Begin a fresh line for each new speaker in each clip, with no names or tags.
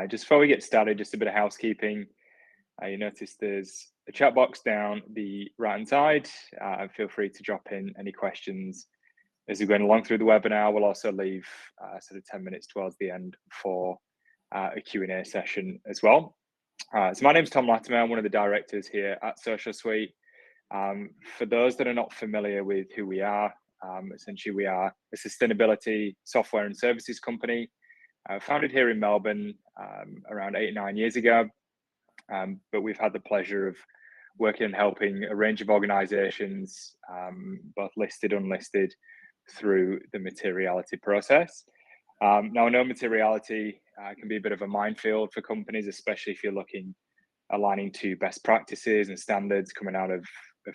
Just before we get started, just a bit of housekeeping. You notice there's a chat box down the right-hand side. Feel free to drop in any questions as we're going along through the webinar. We'll also leave sort of 10 minutes towards the end for a Q&A session as well. So my name's Tom Latimer. I'm one of the directors here at Social Suite. For those that are not familiar with who we are, essentially we are a sustainability software and services company founded here in Melbourne around 8 or 9 years ago. But we've had the pleasure of working and helping a range of organizations, both listed, unlisted, through the materiality process. Now, I know materiality can be a bit of a minefield for companies, especially if you're aligning to best practices and standards coming out of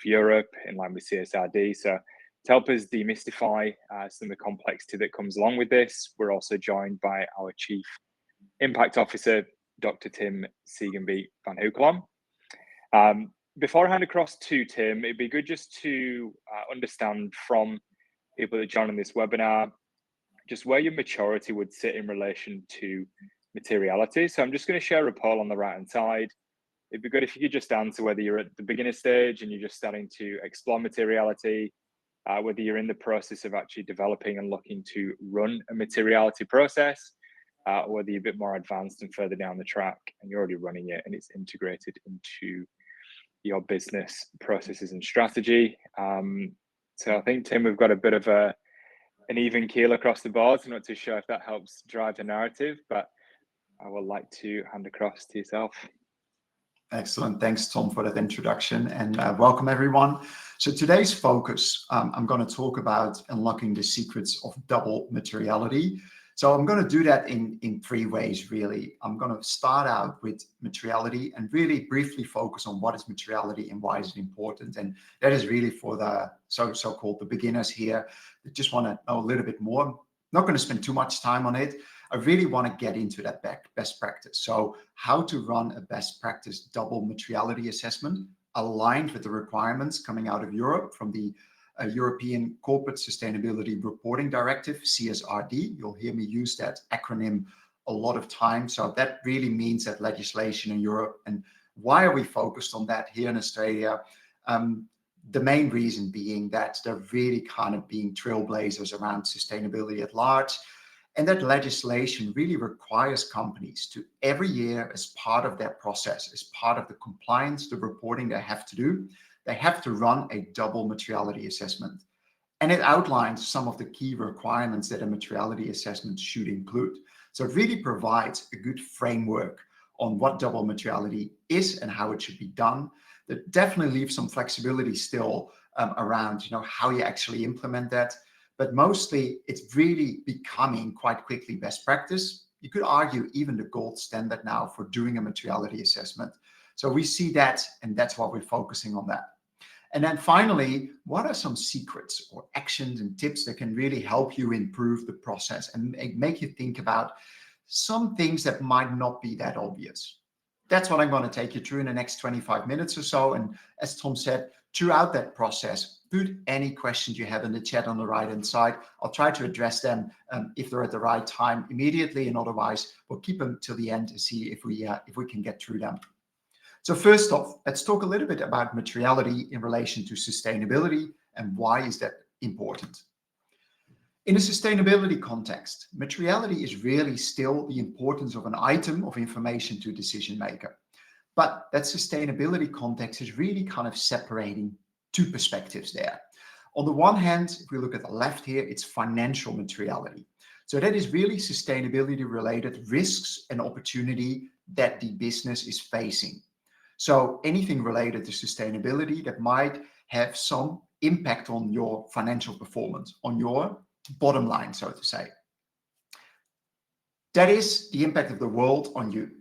Europe in line with CSRD. So to help us demystify some of the complexity that comes along with this, we're also joined by our Chief Impact Officer, Dr. Tim Siegenbeek van Hoekelom. Before I hand across to Tim, it'd be good just to understand from people that join in this webinar, just where your maturity would sit in relation to materiality. So I'm just going to share a poll on the right-hand side. It'd be good if you could just answer whether you're at the beginner stage and you're just starting to explore materiality, whether you're in the process of actually developing and looking to run a materiality process, or whether you're a bit more advanced and further down the track and you're already running it and it's integrated into your business processes and strategy. So I think, Tim, we've got a bit of an even keel across the board. I'm not too sure if that helps drive the narrative, but I would like to hand across to yourself.
Excellent. Thanks, Tom, for that introduction, and welcome everyone. So today's focus, I'm going to talk about unlocking the secrets of double materiality. So I'm going to do that in 3 ways, really. I'm going to start out with materiality and really briefly focus on what is materiality and why is it important. And that is really for the so-called the beginners here that just want to know a little bit more. I'm not going to spend too much time on it. I really want to get into that best practice. So how to run a best practice double materiality assessment aligned with the requirements coming out of Europe from the European Corporate Sustainability Reporting Directive, CSRD. You'll hear me use that acronym a lot of times. So that really means that legislation in Europe. And why are we focused on that here in Australia? The main reason being that they're really kind of being trailblazers around sustainability at large. And that legislation really requires companies to every year, as part of their process, as part of the compliance, the reporting they have to do, they have to run a double materiality assessment. And it outlines some of the key requirements that a materiality assessment should include. So it really provides a good framework on what double materiality is and how it should be done. That definitely leaves some flexibility still around, how you actually implement that. But mostly it's really becoming quite quickly best practice. You could argue even the gold standard now for doing a materiality assessment. So we see that, and that's why we're focusing on that. And then finally, what are some secrets or actions and tips that can really help you improve the process and make you think about some things that might not be that obvious? That's what I'm going to take you through in the next 25 minutes or so. And as Tom said, throughout that process, put any questions you have in the chat on the right-hand side. I'll try to address them if they're at the right time immediately, and otherwise we'll keep them till the end to see if we can get through them. So first off, let's talk a little bit about materiality in relation to sustainability and why is that important. In a sustainability context, materiality is really still the importance of an item of information to a decision maker. But that sustainability context is really kind of separating 2 perspectives there. On the one hand, if we look at the left here, it's financial materiality. So that is really sustainability related risks and opportunity that the business is facing. So anything related to sustainability that might have some impact on your financial performance, on your bottom line, so to say. That is the impact of the world on you.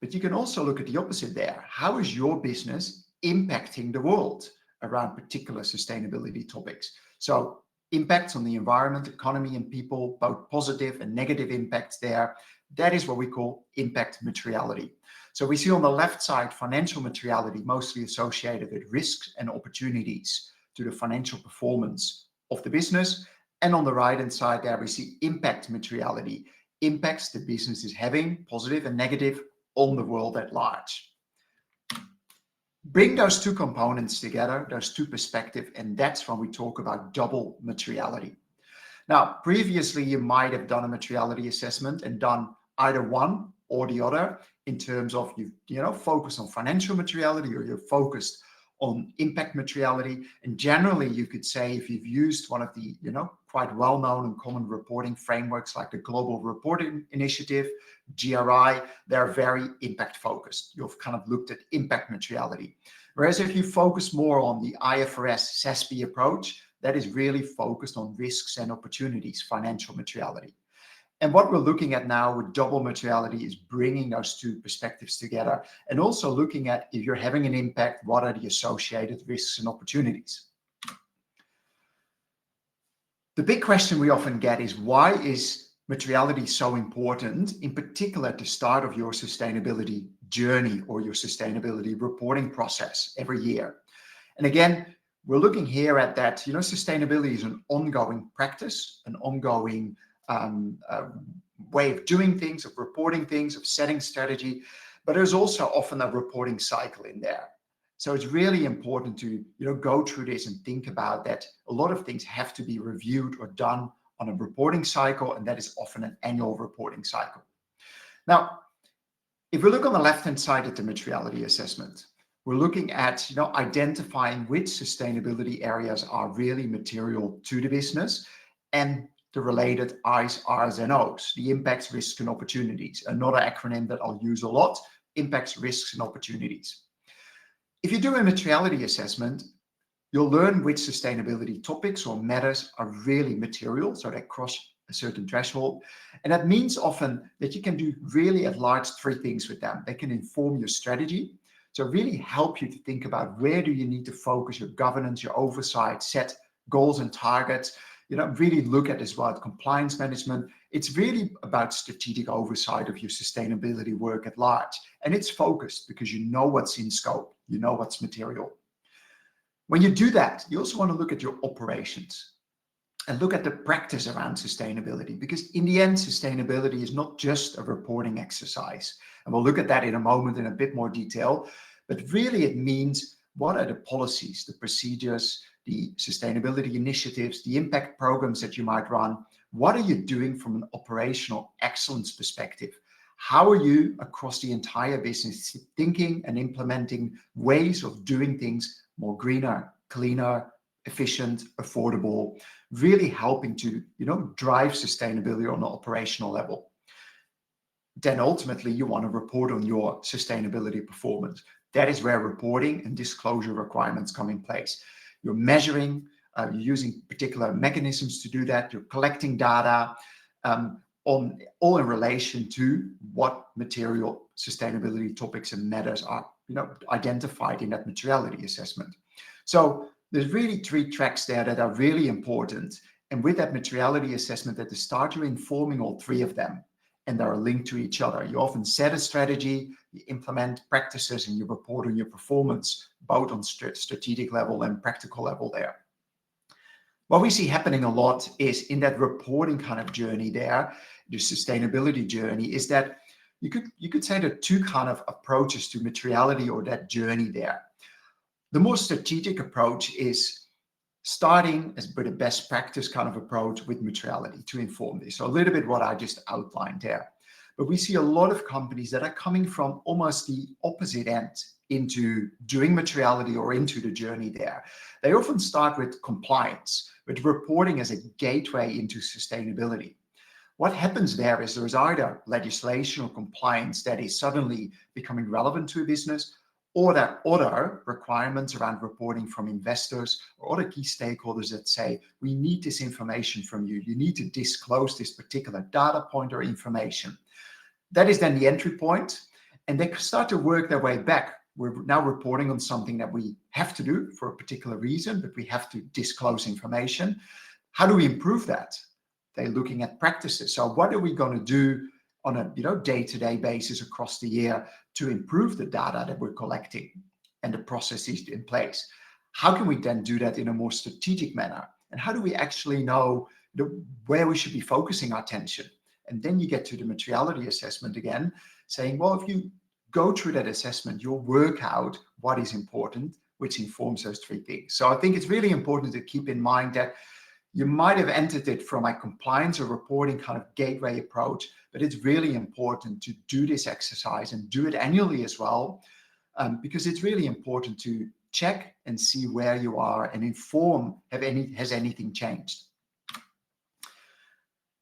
But you can also look at the opposite there. How is your business impacting the world around particular sustainability topics? So impacts on the environment, economy, and people, both positive and negative impacts there. That is what we call impact materiality. So we see on the left side financial materiality mostly associated with risks and opportunities to the financial performance of the business. And on the right hand side there we see impact materiality, impacts the business is having, positive and negative, on the world at large. Bring those two components together, those two perspectives, and that's when we talk about double materiality. Now, previously, you might have done a materiality assessment and done either one or the other in terms of you focus on financial materiality or you're focused on impact materiality. And generally, you could say if you've used one of the quite well-known and common reporting frameworks like the Global Reporting Initiative, GRI, they're very impact focused. You've kind of looked at impact materiality. Whereas if you focus more on the IFRS SASB approach, that is really focused on risks and opportunities, financial materiality. And what we're looking at now with double materiality is bringing those two perspectives together and also looking at if you're having an impact, what are the associated risks and opportunities. The big question we often get is, why is materiality so important, in particular at the start of your sustainability journey or your sustainability reporting process every year? And again, we're looking here at that, sustainability is an ongoing practice, an ongoing way of doing things, of reporting things, of setting strategy, but there's also often a reporting cycle in there. So it's really important to go through this and think about that. A lot of things have to be reviewed or done on a reporting cycle, and that is often an annual reporting cycle. Now, if we look on the left-hand side at the materiality assessment, we're looking at identifying which sustainability areas are really material to the business and the related I's, R's, and O's, the impacts, risks, and opportunities. Another acronym that I'll use a lot, impacts, risks, and opportunities. If you do a materiality assessment, you'll learn which sustainability topics or matters are really material, so they cross a certain threshold. And that means often that you can do really at large three things with them. They can inform your strategy, so really help you to think about where do you need to focus your governance, your oversight, set goals and targets, really look at as well compliance management. It's really about strategic oversight of your sustainability work at large. And it's focused because you know what's in scope, you know what's material. When you do that, you also want to look at your operations and look at the practice around sustainability, because in the end, sustainability is not just a reporting exercise. And we'll look at that in a moment in a bit more detail. But really, it means what are the policies, the procedures, the sustainability initiatives, the impact programs that you might run? What are you doing from an operational excellence perspective? How are you across the entire business thinking and implementing ways of doing things more greener, cleaner, efficient, affordable, really helping to drive sustainability on an operational level? Then ultimately you want to report on your sustainability performance. That is where reporting and disclosure requirements come in place. You're measuring, you're using particular mechanisms to do that. You're collecting data on all in relation to what material sustainability topics and matters are identified in that materiality assessment. So there's really three tracks there that are really important. And with that materiality assessment at the start, you're informing all three of them, and they're linked to each other. You often set a strategy, you implement practices, and you report on your performance, both on strategic level and practical level there. What we see happening a lot is in that reporting kind of journey there, the sustainability journey, is that you could say there are two kind of approaches to materiality or that journey there. The more strategic approach is starting with a best practice kind of approach with materiality to inform this. So a little bit what I just outlined there. But we see a lot of companies that are coming from almost the opposite end into doing materiality or into the journey there. They often start with compliance, with reporting as a gateway into sustainability. What happens there is there is either legislation or compliance that is suddenly becoming relevant to a business, or that other requirements around reporting from investors or other key stakeholders that say, we need this information from you. You need to disclose this particular data point or information. That is then the entry point, and they start to work their way back. We're now reporting on something that we have to do for a particular reason, but we have to disclose information. How do we improve that? They're looking at practices. So what are we going to do on a day-to-day basis across the year to improve the data that we're collecting and the processes in place? How can we then do that in a more strategic manner? And how do we actually know where we should be focusing our attention? And then you get to the materiality assessment again, saying, well, if you go through that assessment, you'll work out what is important, which informs those three things. So I think it's really important to keep in mind that you might have entered it from a compliance or reporting kind of gateway approach, but it's really important to do this exercise and do it annually as well, because it's really important to check and see where you are and inform, has anything changed?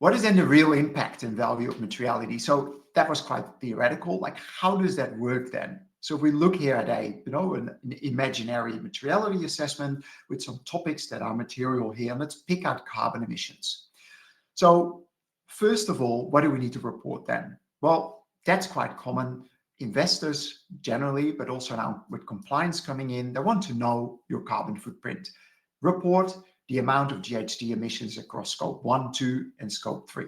What is then the real impact and value of materiality? So that was quite theoretical. Like, how does that work then? So if we look here at an imaginary materiality assessment with some topics that are material here, and let's pick out carbon emissions. So first of all, what do we need to report then? Well, that's quite common. Investors generally, but also now with compliance coming in, they want to know your carbon footprint. Report the amount of GHG emissions across scope 1, 2, and scope 3.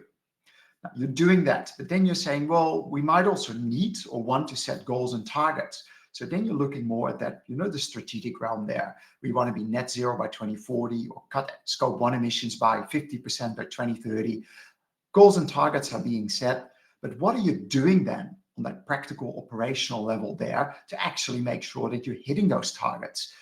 Now, you're doing that, but then you're saying, well, we might also need or want to set goals and targets. So then you're looking more at that, the strategic realm there. We want to be net zero by 2040 or cut scope 1 emissions by 50% by 2030. Goals and targets are being set, but what are you doing then on that practical operational level there to actually make sure that you're hitting those targets?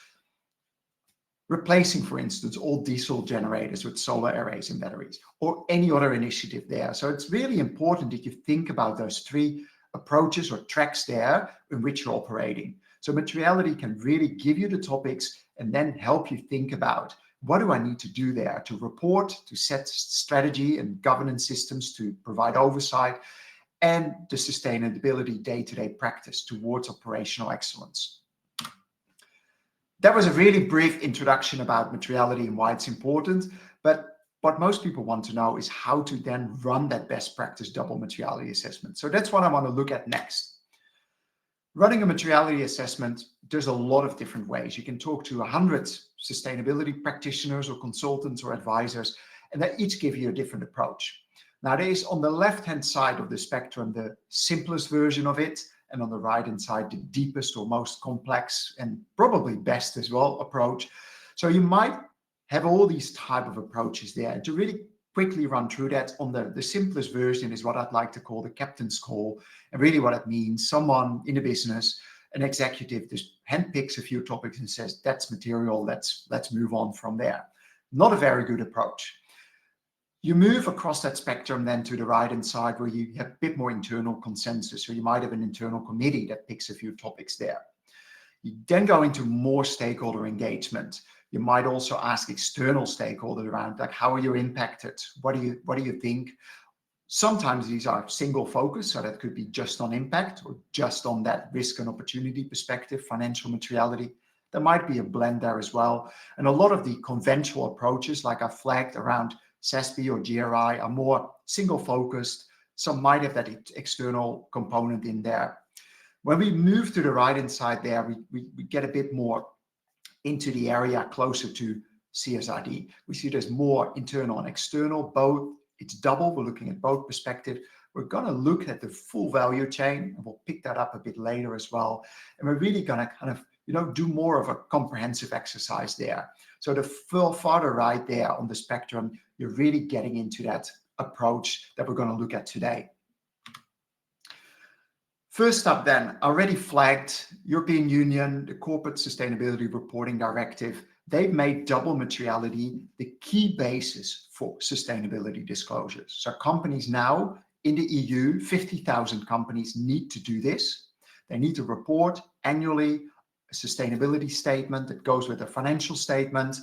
Replacing, for instance, all diesel generators with solar arrays and batteries, or any other initiative there. So it's really important that you think about those three approaches or tracks there in which you're operating. So materiality can really give you the topics and then help you think about, what do I need to do there to report, to set strategy and governance systems to provide oversight, and the sustainability day-to-day practice towards operational excellence. That was a really brief introduction about materiality and why it's important, but what most people want to know is how to then run that best practice double materiality assessment. So that's what I want to look at next. Running a materiality assessment, there's a lot of different ways. You can talk to 100 sustainability practitioners or consultants or advisors, and they each give you a different approach. Now, there is on the left-hand side of the spectrum the simplest version of it, and on the right-hand side, the deepest or most complex and probably best as well approach. So you might have all these type of approaches there. To really quickly run through that, on the simplest version is what I'd like to call the captain's call. And really what it means, someone in a business, an executive, just handpicks a few topics and says, that's material, let's move on from there. Not a very good approach. You move across that spectrum then to the right-hand side where you have a bit more internal consensus. So you might have an internal committee that picks a few topics there. You then go into more stakeholder engagement. You might also ask external stakeholders around, like, how are you impacted? What do you think? Sometimes these are single focus, so that could be just on impact or just on that risk and opportunity perspective, financial materiality. There might be a blend there as well. And a lot of the conventional approaches, like I flagged around SASB or GRI, are more single focused. Some might have that external component in there. When we move to the right-hand side there, we get a bit more into the area closer to CSRD. We see there's more internal and external, both. It's double. We're looking at both perspectives. We're going to look at the full value chain, and we'll pick that up a bit later as well. And we're really going to kind of, do more of a comprehensive exercise there. So the farther right there on the spectrum, you're really getting into that approach that we're going to look at today. First up then, already flagged, European Union, the Corporate Sustainability Reporting Directive, they've made double materiality the key basis for sustainability disclosures. So companies now in the EU, 50,000 companies need to do this. They need to report annually a sustainability statement that goes with a financial statement,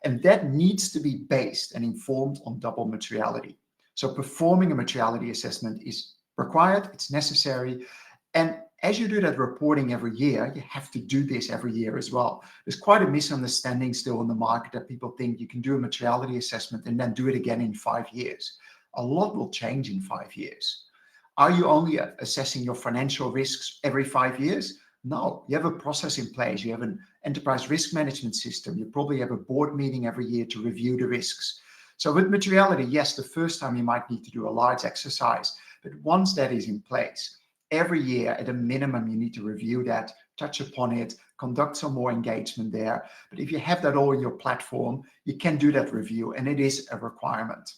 and that needs to be based and informed on double materiality. So performing a materiality assessment is required, it's necessary. And as you do that reporting every year, you have to do this every year as well. There's quite a misunderstanding still in the market that people think you can do a materiality assessment and then do it again in 5 years. A lot will change in 5 years. Are you only assessing your financial risks every 5 years? No, you have a process in place. You have an enterprise risk management system. You probably have a board meeting every year to review the risks. So with materiality, yes, the first time you might need to do a large exercise, but once that is in place, every year at a minimum, you need to review that, touch upon it, conduct some more engagement there. But if you have that all in your platform, you can do that review, and it is a requirement.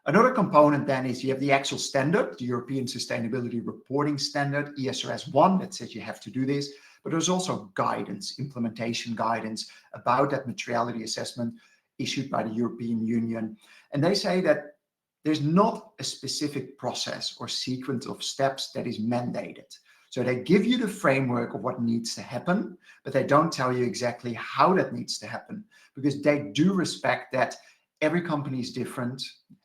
Another component then is you have the actual standard, the European Sustainability Reporting Standard, ESRS 1, that says you have to do this. But there's also guidance, implementation guidance about that materiality assessment issued by the European Union. And they say that there's not a specific process or sequence of steps that is mandated. So they give you the framework of what needs to happen, but they don't tell you exactly how that needs to happen, because they do respect that every company is different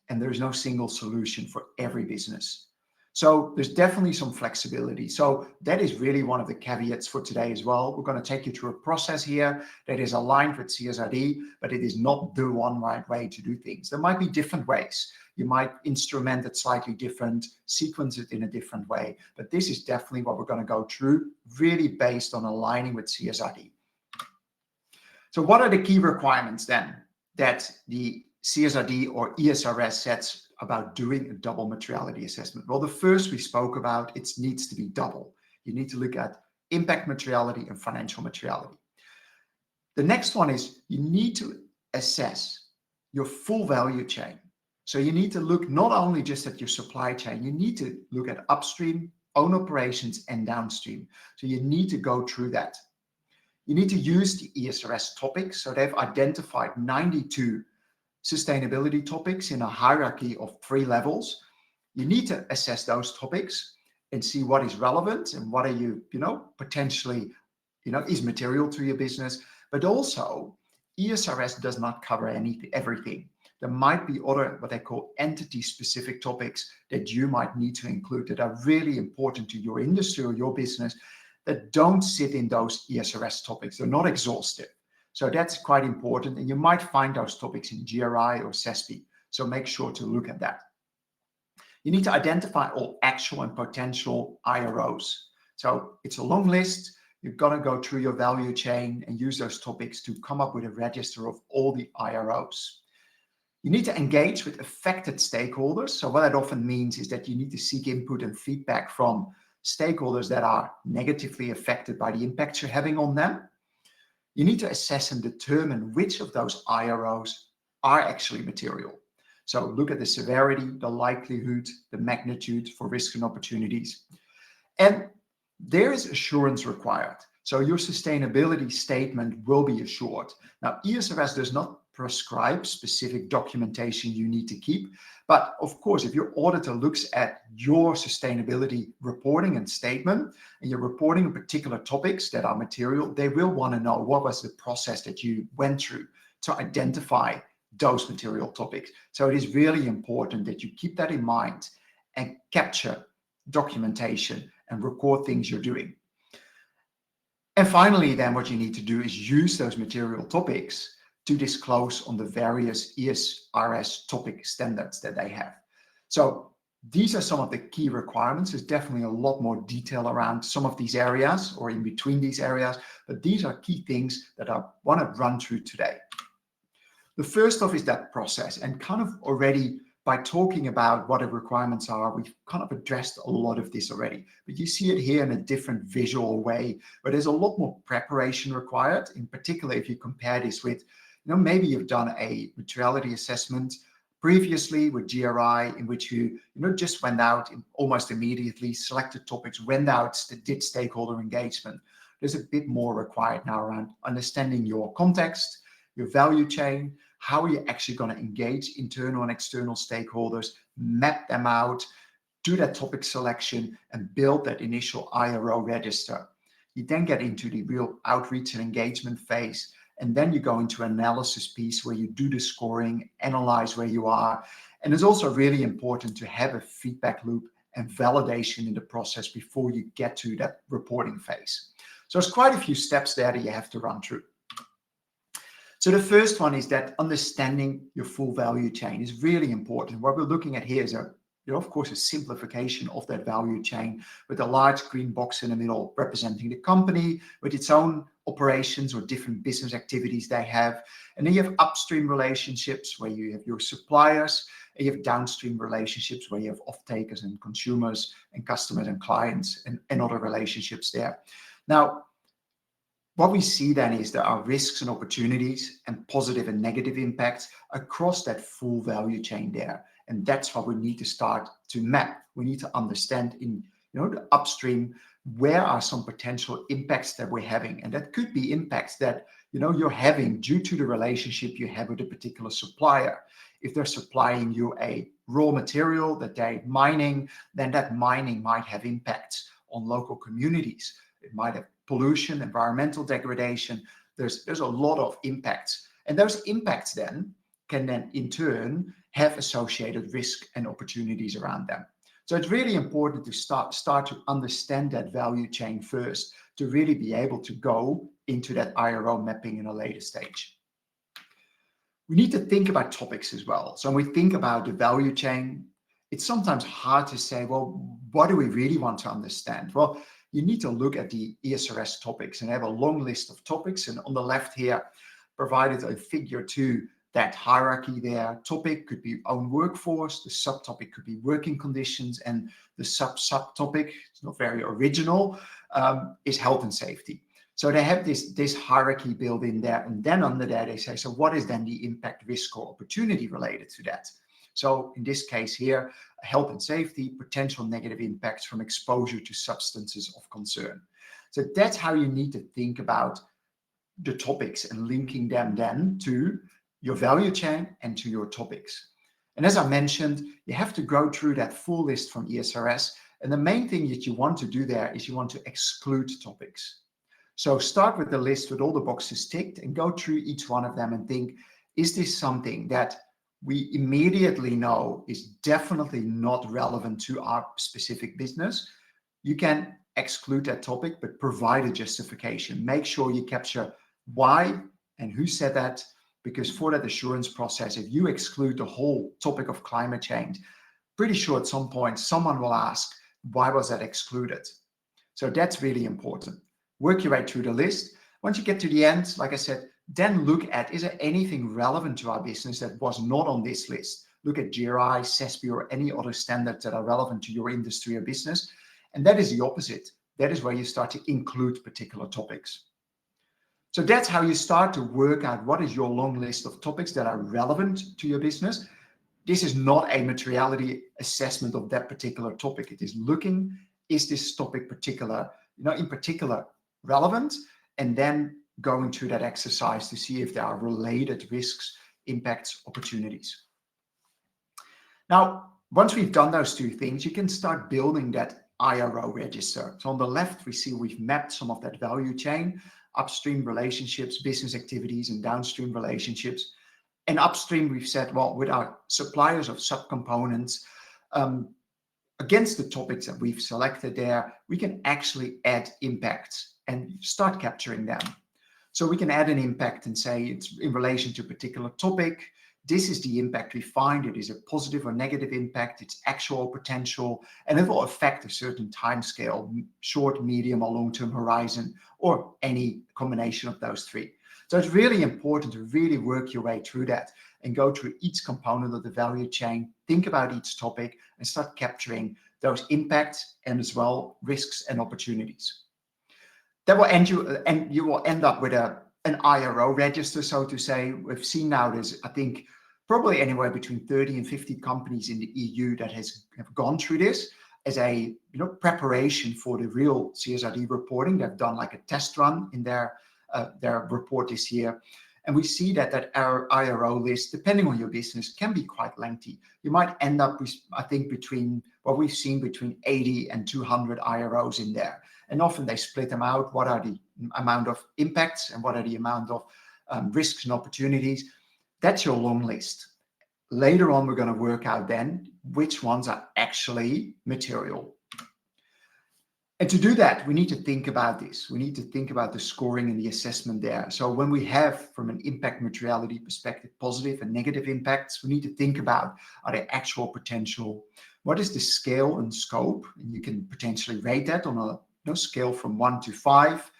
and there's no single solution for every business. So there's definitely some flexibility. So that is really one of the caveats for today as well. We're going to take you through a process here that is aligned with CSRD, but it is not the one right way to do things. There might be different ways. You might instrument it slightly different, sequence it in a different way. But this is definitely what we're going to go through, really based on aligning with CSRD. So what are the key requirements then that the CSRD or ESRS sets about doing a double materiality assessment? Well, the first we spoke about, it needs to be double. You need to look at impact materiality and financial materiality. The next one is you need to assess your full value chain. So you need to look not only just at your supply chain, you need to look at upstream, own operations, and downstream. So you need to go through that. You need to use the ESRS topics. So they've identified 92 sustainability topics in a hierarchy of 3 levels. You need to assess those topics and see what is relevant and what are you, potentially, is material to your business. But also, ESRS does not cover everything. There might be other, what they call entity-specific topics that you might need to include that are really important to your industry or your business that don't sit in those ESRS topics. They're not exhaustive. So that's quite important. And you might find those topics in GRI or CESP. So make sure to look at that. You need to identify all actual and potential IROs. So it's a long list. You're going to go through your value chain and use those topics to come up with a register of all the IROs. You need to engage with affected stakeholders. So what that often means is that you need to seek input and feedback from stakeholders that are negatively affected by the impacts you're having on them. You need to assess and determine which of those IROs are actually material. So look at the severity, the likelihood, the magnitude for risks and opportunities. And there is assurance required. So your sustainability statement will be assured. Now, ESRS does not prescribe specific documentation you need to keep. But of course, if your auditor looks at your sustainability reporting and statement, and you're reporting on particular topics that are material, they will want to know what was the process that you went through to identify those material topics. So it is really important that you keep that in mind and capture documentation and record things you're doing. And finally, then what you need to do is use those material topics to disclose on the various ESRS topic standards that they have. So these are some of the key requirements. There's definitely a lot more detail around some of these areas or in between these areas, but these are key things that I want to run through today. The first off is that process, and kind of already by talking about what the requirements are, we've kind of addressed a lot of this already, but you see it here in a different visual way, where there's a lot more preparation required, in particular if you compare this with, maybe you've done a materiality assessment previously with GRI, in which you just went out and almost immediately selected topics, went out, did stakeholder engagement. There's a bit more required now around understanding your context, your value chain, how are you actually going to engage internal and external stakeholders, map them out, do that topic selection, and build that initial IRO register. You then get into the real outreach and engagement phase. And then you go into analysis piece where you do the scoring, analyze where you are. And it's also really important to have a feedback loop and validation in the process before you get to that reporting phase. So there's quite a few steps there that you have to run through. So the first one is that understanding your full value chain is really important. What we're looking at here is of course, a simplification of that value chain with a large green box in the middle representing the company with its own operations or different business activities they have. And then you have upstream relationships where you have your suppliers, and you have downstream relationships where you have off-takers and consumers and customers and clients and other relationships there. Now, what we see then is there are risks and opportunities and positive and negative impacts across that full value chain there. And that's what we need to start to map. We need to understand in the upstream, where are some potential impacts that we're having? And that could be impacts that you're having due to the relationship you have with a particular supplier. If they're supplying you a raw material that they're mining, then that mining might have impacts on local communities. It might have pollution, environmental degradation. There's a lot of impacts. And those impacts then can then in turn have associated risk and opportunities around them. So it's really important to start to understand that value chain first, to really be able to go into that IRO mapping in a later stage. We need to think about topics as well. So when we think about the value chain, it's sometimes hard to say, well, what do we really want to understand? Well, you need to look at the ESRS topics and have a long list of topics. And on the left here, provided a figure to that hierarchy there. Topic could be own workforce, the subtopic could be working conditions, and the subtopic, it's not very original, is health and safety. So they have this hierarchy built in there, and then under there they say, so what is then the impact, risk, or opportunity related to that? So in this case here, health and safety, potential negative impacts from exposure to substances of concern. So that's how you need to think about the topics and linking them then to your value chain and to your topics. And as I mentioned, you have to go through that full list from ESRS. And the main thing that you want to do there is you want to exclude topics. So start with the list with all the boxes ticked and go through each one of them and think, is this something that we immediately know is definitely not relevant to our specific business? You can exclude that topic, but provide a justification. Make sure you capture why and who said that, because for that assurance process, if you exclude the whole topic of climate change, pretty sure at some point someone will ask, why was that excluded? So that's really important. Work your way through the list. Once you get to the end, like I said, then look at, is there anything relevant to our business that was not on this list? Look at GRI, CESP, or any other standards that are relevant to your industry or business. And that is the opposite. That is where you start to include particular topics. So that's how you start to work out what is your long list of topics that are relevant to your business. This is not a materiality assessment of that particular topic. It is looking, is this topic in particular relevant? And then going through that exercise to see if there are related risks, impacts, opportunities. Now, once we've done those two things, you can start building that IRO register. So on the left, we see we've mapped some of that value chain, upstream relationships, business activities, and downstream relationships. And upstream, we've said, well, with our suppliers of subcomponents, against the topics that we've selected there, we can actually add impacts and start capturing them. So we can add an impact and say it's in relation to a particular topic. This is the impact we find. It is a positive or negative impact. It's actual potential, and it will affect a certain time scale, short, medium, or long-term horizon, or any combination of those three. So it's really important to really work your way through that and go through each component of the value chain, think about each topic, and start capturing those impacts and as well risks and opportunities. That will end you will end up with an IRO register, so to say. We've seen now there's, I think, probably anywhere between 30 and 50 companies in the EU that have gone through this as a preparation for the real CSRD reporting. They've done like a test run in their report this year. And we see that our IRO list, depending on your business, can be quite lengthy. You might end up with, I think, between 80 and 200 IROs in there. And often they split them out. What are the amount of impacts and what are the amount of risks and opportunities? That's your long list. Later on, we're going to work out then which ones are actually material. And to do that, we need to think about this. We need to think about the scoring and the assessment there. So when we have, from an impact materiality perspective, positive and negative impacts, we need to think about, are they actual potential? What is the scale and scope? And you can potentially rate that on a scale from 1 to 5.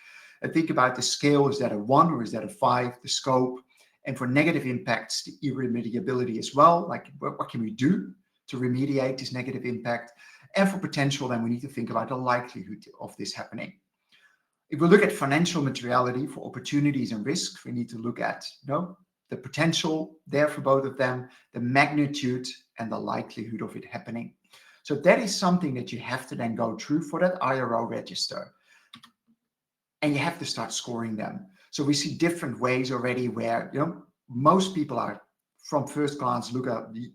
And think about the scale. Is that a 1 or is that a 5? The scope. And for negative impacts, the irremediability as well. Like what can we do to remediate this negative impact? And for potential, then we need to think about the likelihood of this happening. If we look at financial materiality for opportunities and risks, we need to look at the the potential there for both of them, the magnitude and the likelihood of it happening. So that is something that you have to then go through for that IRO register. And you have to start scoring them. So we see different ways already where, most people are, from first glance,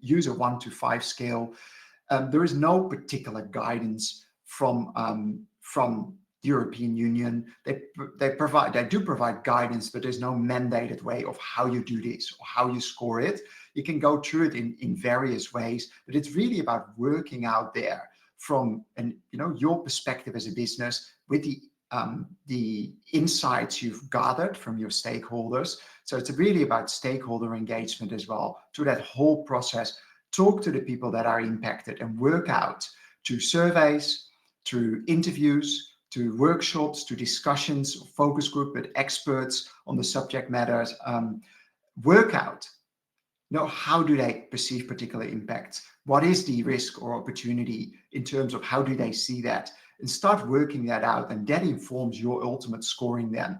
use a 1 to 5 scale. There is no particular guidance from the European Union. They do provide guidance, but there's no mandated way of how you do this or how you score it. You can go through it in various ways, but it's really about working out there from your perspective as a business with the insights you've gathered from your stakeholders. So it's really about stakeholder engagement as well through that whole process. Talk to the people that are impacted and work out through surveys, through interviews, to workshops, to discussions, focus group with experts on the subject matters, work out, how do they perceive particular impacts? What is the risk or opportunity in terms of how do they see that? And start working that out, and that informs your ultimate scoring then.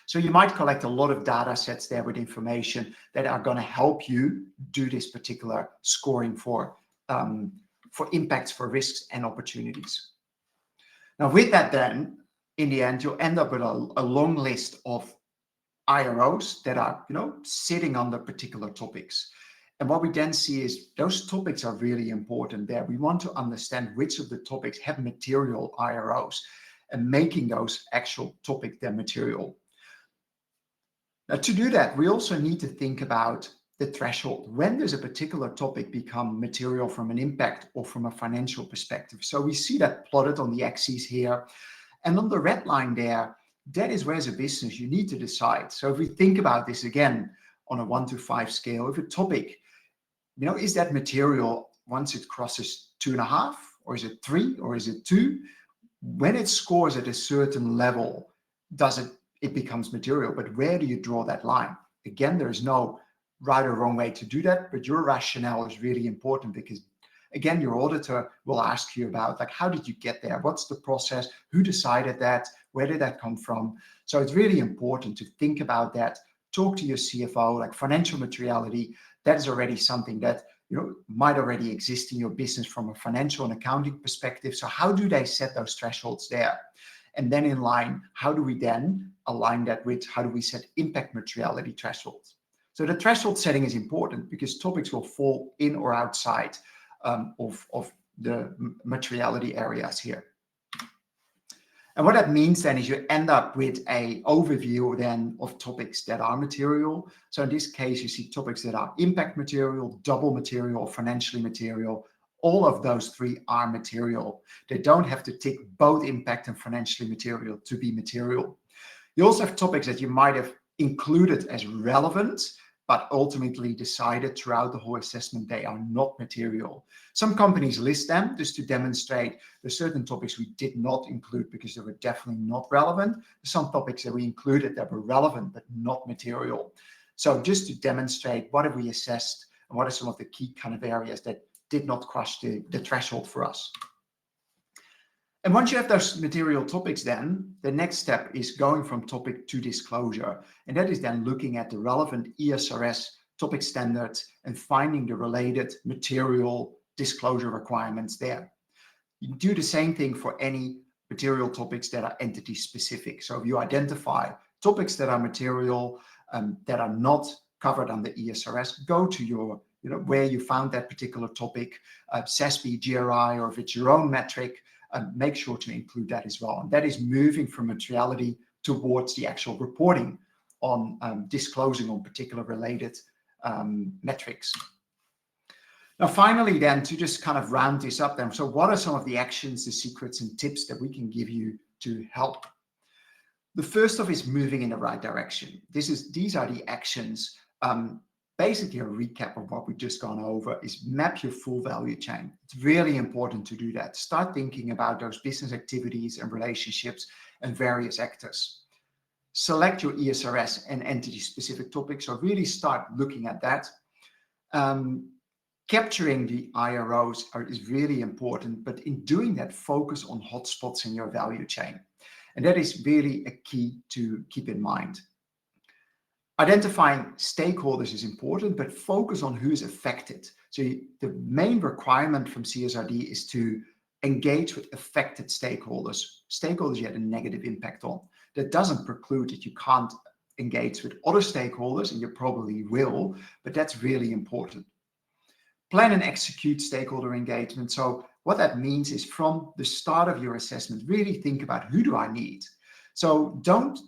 So you might collect a lot of data sets there with information that are going to help you do this particular scoring for impacts, for risks and opportunities. Now, with that then, in the end, you'll end up with a long list of IROs that are, sitting on the particular topics. And what we then see is those topics are really important there. We want to understand which of the topics have material IROs and making those actual topics their material. Now, to do that, we also need to think about the threshold. When does a particular topic become material from an impact or from a financial perspective? So we see that plotted on the axes here. And on the red line there, that is where as a business you need to decide. So if we think about this again on a 1 to 5 scale, if a topic, is that material once it crosses 2.5, or is it 3, or is it 2? When it scores at a certain level, it becomes material, but where do you draw that line? Again, there is no right or wrong way to do that, but your rationale is really important because, again, your auditor will ask you about, how did you get there? What's the process? Who decided that? Where did that come from? So it's really important to think about that. Talk to your CFO, financial materiality. That is already something that might already exist in your business from a financial and accounting perspective. So how do they set those thresholds there? And then in line, how do we then align that with how do we set impact materiality thresholds? So the threshold setting is important because topics will fall in or outside of the materiality areas here. And what that means then is you end up with an overview then of topics that are material. So in this case, you see topics that are impact material, double material, financially material. All of those 3 are material. They don't have to tick both impact and financially material to be material. You also have topics that you might have included as relevant, but ultimately decided throughout the whole assessment they are not material. Some companies list them just to demonstrate there's certain topics we did not include because they were definitely not relevant. Some topics that we included that were relevant but not material. So just to demonstrate what have we assessed and what are some of the key kind of areas that did not cross the threshold for us. And once you have those material topics, then the next step is going from topic to disclosure. And that is then looking at the relevant ESRS topic standards and finding the related material disclosure requirements there. You do the same thing for any material topics that are entity specific. So if you identify topics that are material, that are not covered under ESRS, go to your, where you found that particular topic, SASB, GRI, or if it's your own metric, make sure to include that as well. And that is moving from materiality towards the actual reporting on disclosing on particular related metrics. Now, finally, then, to just kind of round this up then, so what are some of the actions, the secrets and tips that we can give you to help? The first of is moving in the right direction. These are the actions. Basically, a recap of what we've just gone over is map your full value chain. It's really important to do that. Start thinking about those business activities and relationships and various actors. Select your ESRS and entity-specific topics, so really start looking at that. Capturing the IROs is really important, but in doing that, focus on hotspots in your value chain. And that is really a key to keep in mind. Identifying stakeholders is important, but focus on who is affected. So the main requirement from CSRD is to engage with affected stakeholders you had a negative impact on. That doesn't preclude that you can't engage with other stakeholders, and you probably will, but that's really important. Plan and execute stakeholder engagement. So what that means is from the start of your assessment, really think about who do I need? So don't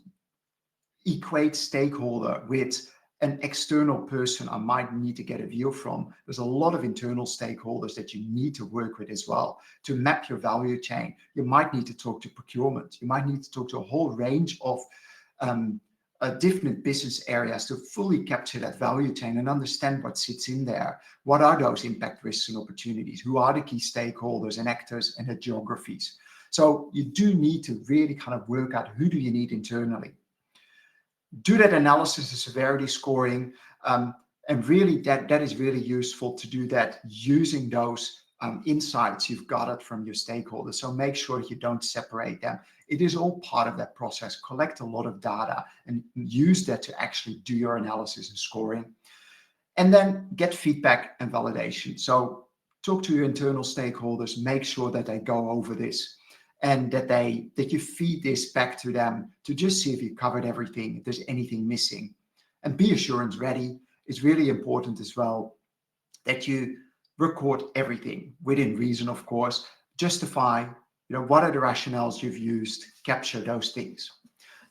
equate stakeholder with an external person I might need to get a view from. There's a lot of internal stakeholders that you need to work with as well to map your value chain. You might need to talk to procurement. You might need to talk to a whole range of different business areas to fully capture that value chain and understand what sits in there. What are those impact risks and opportunities? Who are the key stakeholders and actors and the geographies? So you do need to really kind of work out who do you need internally. Do that analysis of severity scoring, and really that is really useful to do that using those insights you've gathered from your stakeholders. So make sure that you don't separate them. It is all part of that process. Collect a lot of data and use that to actually do your analysis and scoring. And then get feedback and validation. So talk to your internal stakeholders, make sure that they go over this and that you feed this back to them to just see if you covered everything, if there's anything missing. And be assurance ready. It's really important as well that you record everything within reason, of course. Justify, what are the rationales you've used, capture those things.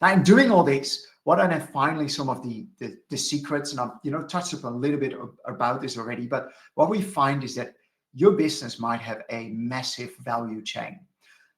Now, in doing all this, what are then finally some of the secrets? And I've touched upon a little bit about this already, but what we find is that your business might have a massive value chain.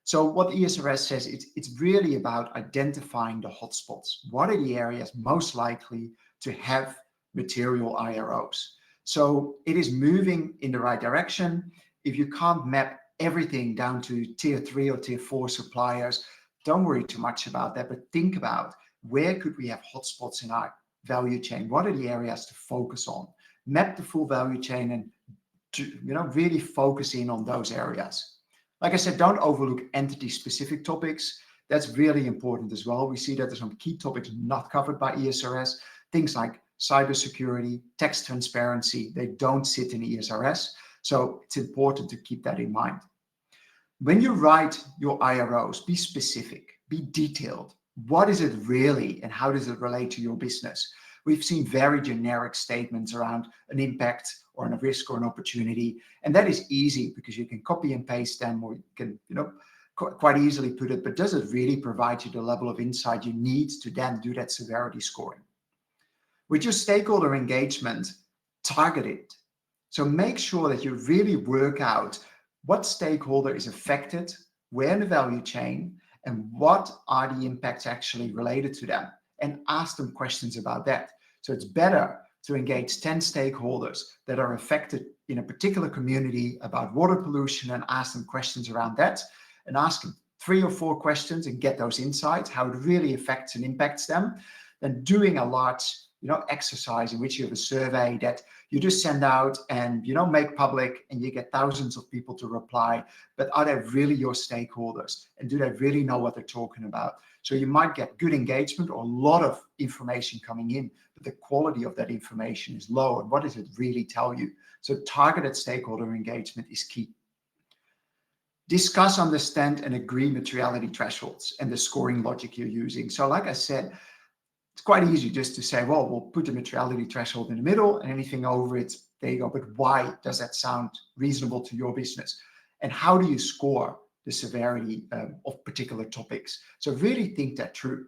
So what ESRS says, it's really about identifying the hotspots. What are the areas most likely to have material IROs? So it is moving in the right direction. If you can't map everything down to tier 3 or tier 4 suppliers, don't worry too much about that, but think about where could we have hotspots in our value chain? What are the areas to focus on? Map the full value chain and really focus in on those areas. Like I said, don't overlook entity-specific topics. That's really important as well. We see that there's some key topics not covered by ESRS, things like cybersecurity, tax transparency. They don't sit in ESRS, so it's important to keep that in mind. When you write your IROs, be specific, be detailed. What is it really, and how does it relate to your business? We've seen very generic statements around an impact or a risk or an opportunity. And that is easy because you can copy and paste them, or you can, quite easily put it, but does it really provide you the level of insight you need to then do that severity scoring? With your stakeholder engagement, target it. So make sure that you really work out what stakeholder is affected, where in the value chain, and what are the impacts actually related to them, and ask them questions about that. So it's better to engage 10 stakeholders that are affected in a particular community about water pollution and ask them questions around that, and ask them 3 or 4 questions and get those insights, how it really affects and impacts them, than doing a large exercise in which you have a survey that you just send out and make public and you get thousands of people to reply. But are they really your stakeholders? And do they really know what they're talking about? So you might get good engagement or a lot of information coming in, but the quality of that information is low. And what does it really tell you? So targeted stakeholder engagement is key. Discuss, understand, and agree materiality thresholds and the scoring logic you're using. So like I said, it's quite easy just to say, well, we'll put the materiality threshold in the middle and anything over it, there you go. But why does that sound reasonable to your business? And how do you score the severity of particular topics? So really think that through.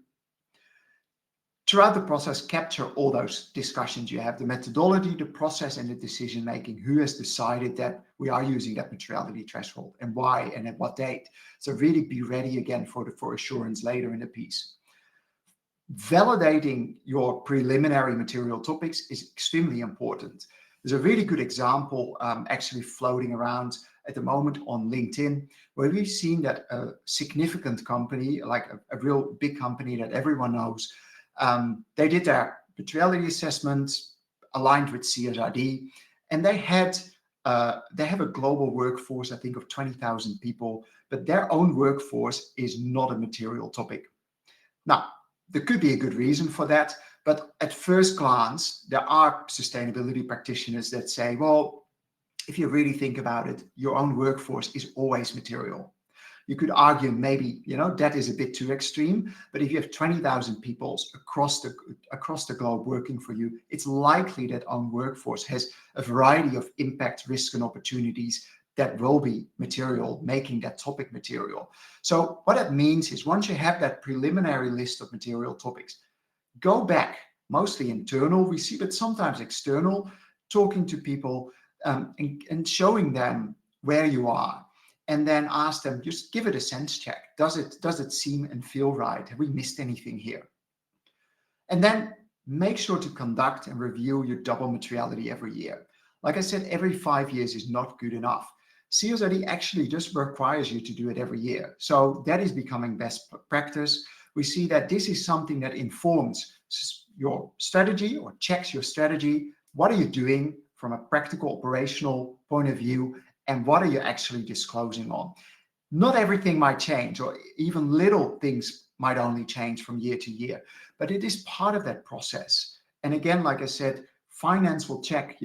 Throughout the process, capture all those discussions you have, the methodology, the process, and the decision-making. Who has decided that we are using that materiality threshold and why and at what date? So really be ready again for assurance later in the piece. Validating your preliminary material topics is extremely important. There's a really good example actually floating around at the moment on LinkedIn, where we've seen that a significant company, like a real big company that everyone knows, they did their materiality assessment aligned with CSRD, and they have a global workforce, I think, of 20,000 people, but their own workforce is not a material topic. Now, there could be a good reason for that, But at first glance, there are sustainability practitioners that say, well, if you really think about it, your own workforce is always material. You could argue maybe, that is a bit too extreme, but if you have 20,000 people across the globe working for you, it's likely that own workforce has a variety of impact, risk, and opportunities that will be material, making that topic material. So what that means is once you have that preliminary list of material topics, go back, mostly internal, we see, but sometimes external, talking to people and showing them where you are. And then ask them, just give it a sense check. Does it seem and feel right? Have we missed anything here? And then make sure to conduct and review your double materiality every year. Like I said, every 5 years is not good enough. CSRD actually just requires you to do it every year. So that is becoming best practice. We see that this is something that informs your strategy or checks your strategy. What are you doing from a practical operational point of view? And what are you actually disclosing on? Not everything might change, or even little things might only change from year to year, but it is part of that process. And again, like I said, finance will check,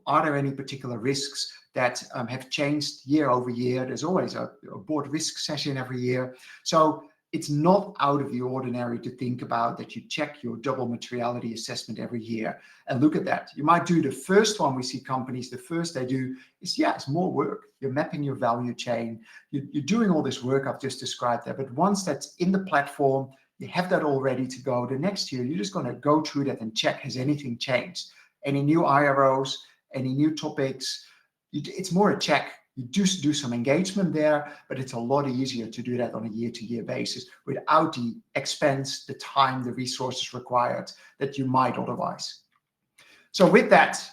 are there any particular risks that have changed year over year? There's always a board risk session every year. So it's not out of the ordinary to think about that you check your double materiality assessment every year and look at that. You might do the first one. We see companies, the first they do is, it's more work. You're mapping your value chain. You're doing all this work I've just described there. But once that's in the platform, you have that all ready to go. The next year, you're just going to go through that and check, has anything changed? Any new IROs, any new topics? It's more a check. You do some engagement there, but it's a lot easier to do that on a year-to-year basis without the expense, the time, the resources required that you might otherwise. So with that,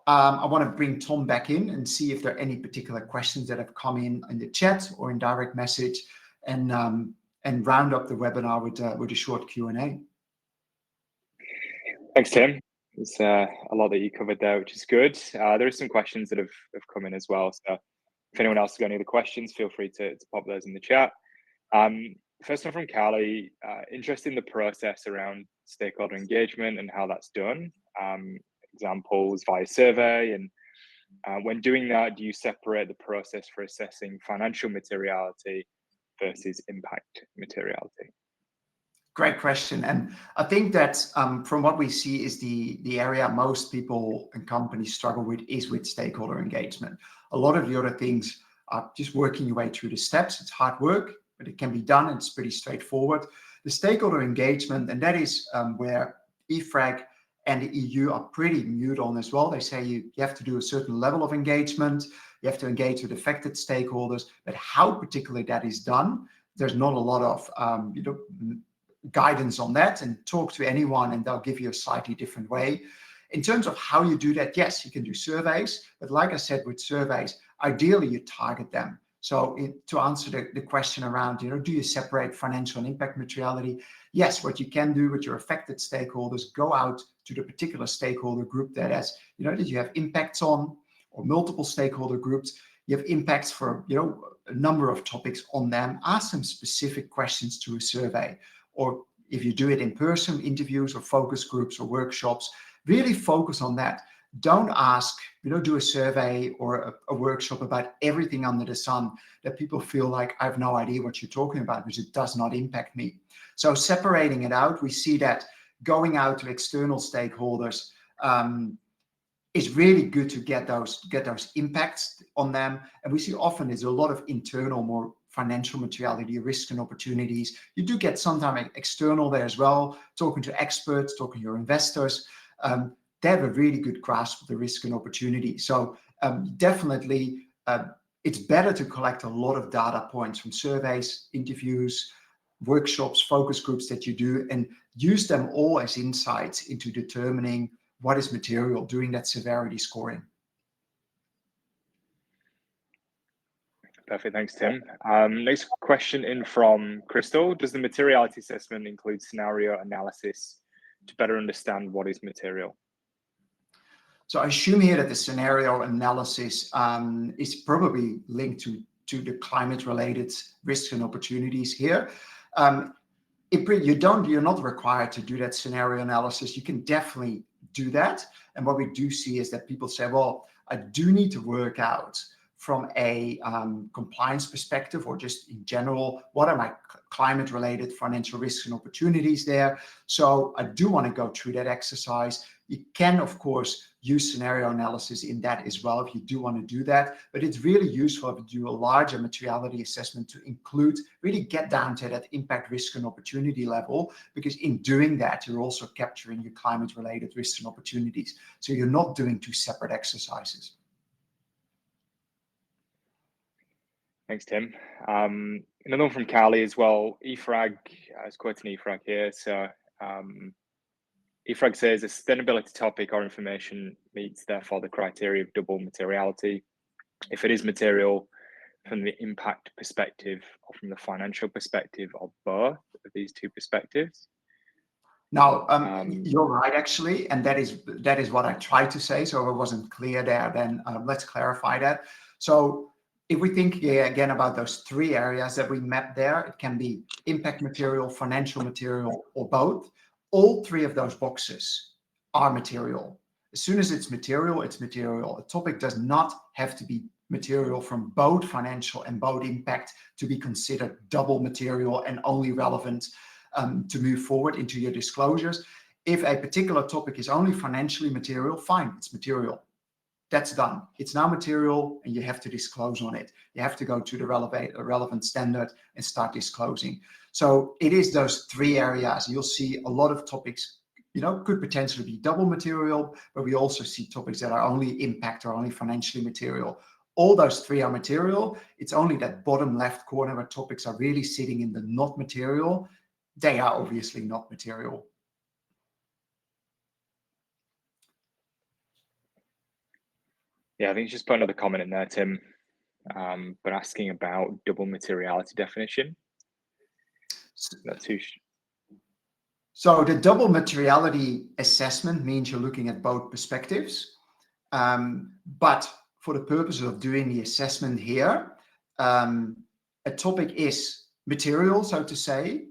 I want to bring Tom back in and see if there are any particular questions that have come in the chat or in direct message, and round up the webinar with a short Q&A.
Thanks, Tim. There's a lot that you covered there, which is good. There are some questions that have come in as well. So if anyone else has got any other questions, feel free to pop those in the chat. First one from Callie, interested in the process around stakeholder engagement and how that's done. Examples via survey, and when doing that, do you separate the process for assessing financial materiality versus impact materiality?
Great question. And I think that from what we see is the area most people and companies struggle with is with stakeholder engagement. A lot of the other things are just working your way through the steps. It's hard work, but it can be done. And it's pretty straightforward. The stakeholder engagement, and that is where EFRAG and the EU are pretty mute on as well. They say you have to do a certain level of engagement. You have to engage with affected stakeholders. But how particularly that is done, there's not a lot of guidance on that, and talk to anyone and they'll give you a slightly different way. In terms of how you do that, yes, you can do surveys, but like I said, with surveys, ideally you target them. So to answer the question around, do you separate financial and impact materiality? Yes, what you can do with your affected stakeholders, go out to the particular stakeholder group that has, that you have impacts on, or multiple stakeholder groups. You have impacts for, a number of topics on them. Ask them specific questions to a survey. Or if you do it in person, interviews or focus groups or workshops, really focus on that. Don't ask, do a survey or a workshop about everything under the sun that people feel like I have no idea what you're talking about because it does not impact me. So separating it out, we see that going out to external stakeholders is really good to get those impacts on them. And we see often there's a lot of internal, more financial materiality, risk and opportunities. You do get sometimes external there as well, talking to experts, talking to your investors. They have a really good grasp of the risk and opportunity. So definitely, it's better to collect a lot of data points from surveys, interviews, workshops, focus groups that you do, and use them all as insights into determining what is material, doing that severity scoring.
Perfect, thanks, Tim. Next question in from Crystal. Does the materiality assessment include scenario analysis to better understand what is material?
So I assume here that the scenario analysis is probably linked to the climate-related risks and opportunities here. you're not required to do that scenario analysis. You can definitely do that. And what we do see is that people say, well, I do need to work out from a compliance perspective, or just in general, what are my climate-related financial risks and opportunities there? So I do want to go through that exercise. You can, of course, use scenario analysis in that as well if you do want to do that. But it's really useful to do a larger materiality assessment to include, really get down to that impact, risk, and opportunity level, because in doing that, you're also capturing your climate-related risks and opportunities. So you're not doing two separate exercises.
Thanks, Tim. Another one from Carly as well. EFRAG, I was quoting EFRAG here. So EFRAG says a sustainability topic or information meets therefore the criteria of double materiality if it is material from the impact perspective or from the financial perspective, or both of these two perspectives.
Now, you're right, actually, and that is what I tried to say. So if it wasn't clear there, then let's clarify that. So if we think again about those three areas that we mapped there, it can be impact material, financial material, or both. All three of those boxes are material. As soon as it's material, it's material. A topic does not have to be material from both financial and both impact to be considered double material and only relevant to move forward into your disclosures. If a particular topic is only financially material, fine, it's material. That's done. It's now material, and you have to disclose on it. You have to go to the relevant standard and start disclosing. So it is those three areas. You'll see a lot of topics, could potentially be double material, but we also see topics that are only impact or only financially material. All those three are material. It's only that bottom left corner where topics are really sitting in the not material. They are obviously not material.
Yeah, I think just put another comment in there, Tim, but asking about double materiality definition. That's who.
So the double materiality assessment means you're looking at both perspectives. But for the purposes of doing the assessment here, a topic is material, so to say,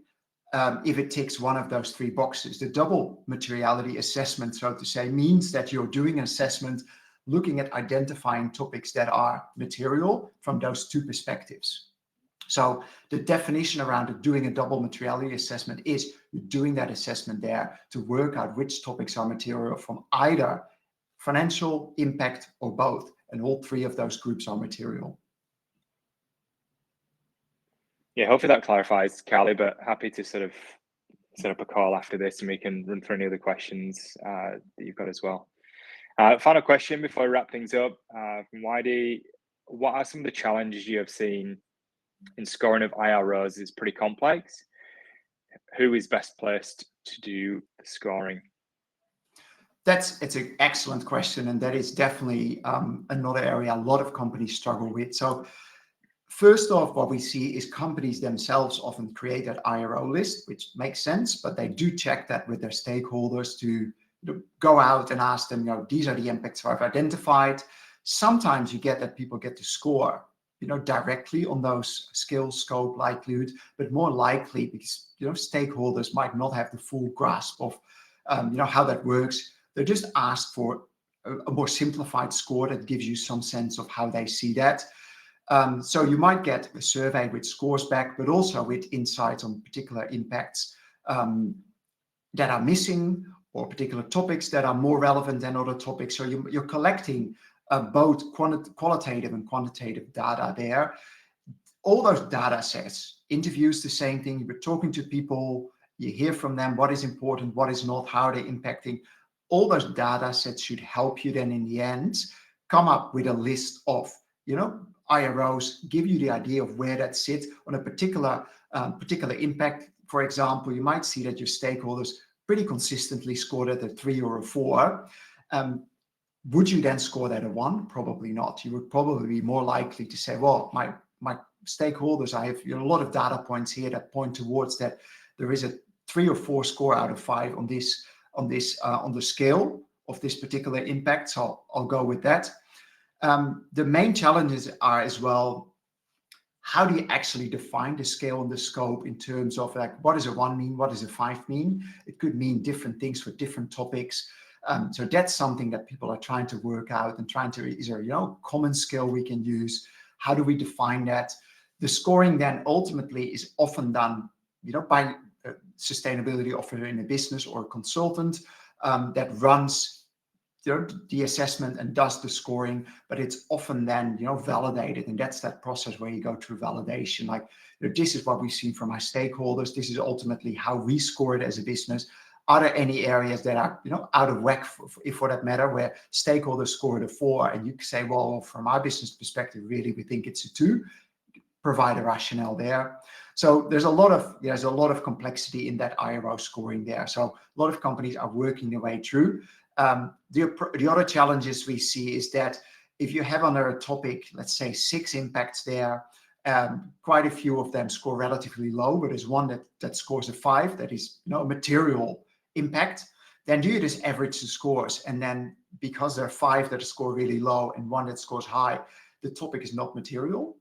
if it ticks one of those three boxes. The double materiality assessment, so to say, means that you're doing an assessment looking at identifying topics that are material from those two perspectives. So the definition around doing a double materiality assessment is doing that assessment there to work out which topics are material from either financial, impact, or both. And all three of those groups are material.
Yeah, hopefully that clarifies, Carly, but happy to sort of set up a call after this and we can run through any other questions that you've got as well. Final question before I wrap things up from Whitey. What are some of the challenges you have seen in scoring of IROs? It's pretty complex. Who is best placed to do the scoring?
It's an excellent question, and that is definitely another area a lot of companies struggle with. So first off, what we see is companies themselves often create that IRO list, which makes sense, but they do check that with their stakeholders to go out and ask them, these are the impacts I've identified. Sometimes you get that people get to score, directly on those skills, scope, likelihood, but more likely because, stakeholders might not have the full grasp of, how that works. They're just asked for a more simplified score that gives you some sense of how they see that. So you might get a survey with scores back, but also with insights on particular impacts that are missing, or particular topics that are more relevant than other topics. So you're collecting both qualitative and quantitative data there. All those data sets, interviews, the same thing. You're talking to people, you hear from them what is important, what is not, how are they impacting. All those data sets should help you then in the end come up with a list of, IROs, give you the idea of where that sits on a particular impact. For example, you might see that your stakeholders pretty consistently scored at a 3 or a 4. Would you then score that a 1? Probably not. You would probably be more likely to say, well, my stakeholders, I have a lot of data points here that point towards that there is a 3 or 4 score out of 5 on the scale of this particular impact. So I'll go with that. The main challenges are as well, how do you actually define the scale and the scope in terms of like, what does a 1 mean? What does a 5 mean? It could mean different things for different topics. So that's something that people are trying to work out and trying to, is there, you know, common scale we can use? How do we define that? The scoring then ultimately is often done, you know, by a sustainability officer in a business or a consultant that runs the assessment and does the scoring, but it's often then, you know, validated, and that's that process where you go through validation. Like, you know, this is what we've seen from our stakeholders. This is ultimately how we score it as a business. Are there any areas that are, you know, out of whack, for that matter, where stakeholders scored a 4, and you say, well, from our business perspective, really, we think it's a 2. Provide a rationale there. So there's a lot of complexity in that IRO scoring there. So a lot of companies are working their way through. The other challenges we see is that if you have under a topic, let's say 6 impacts there, quite a few of them score relatively low, but there's one that scores a 5, that is, you know, a material impact. Then do you just average the scores, and then because there are 5 that score really low and 1 that scores high, the topic is not material.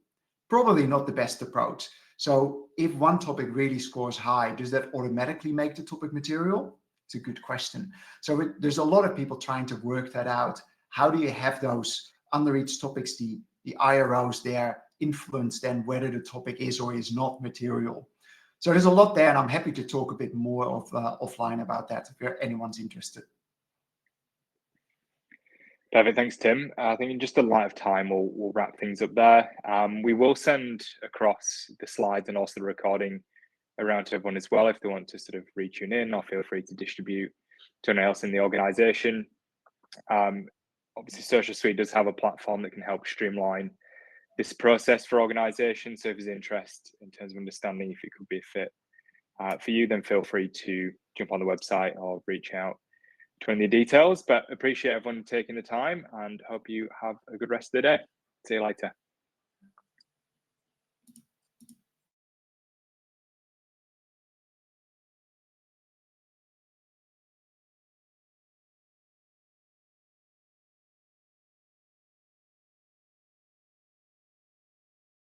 Probably not the best approach. So if one topic really scores high, does that automatically make the topic material? It's a good question. So there's a lot of people trying to work that out. How do you have those under each topics, the IROs there influence then whether the topic is or is not material? So there's a lot there, and I'm happy to talk a bit more offline about that if anyone's interested.
Perfect. Thanks, Tim. I think in just a light of time, we'll wrap things up there. We will send across the slides and also the recording around to everyone as well if they want to sort of retune in, or feel free to distribute to anyone else in the organization. Obviously, Social Suite does have a platform that can help streamline this process for organizations. So if there's interest in terms of understanding if it could be a fit for you, then feel free to jump on the website or reach out to any details. But appreciate everyone taking the time, and hope you have a good rest of the day. See you later.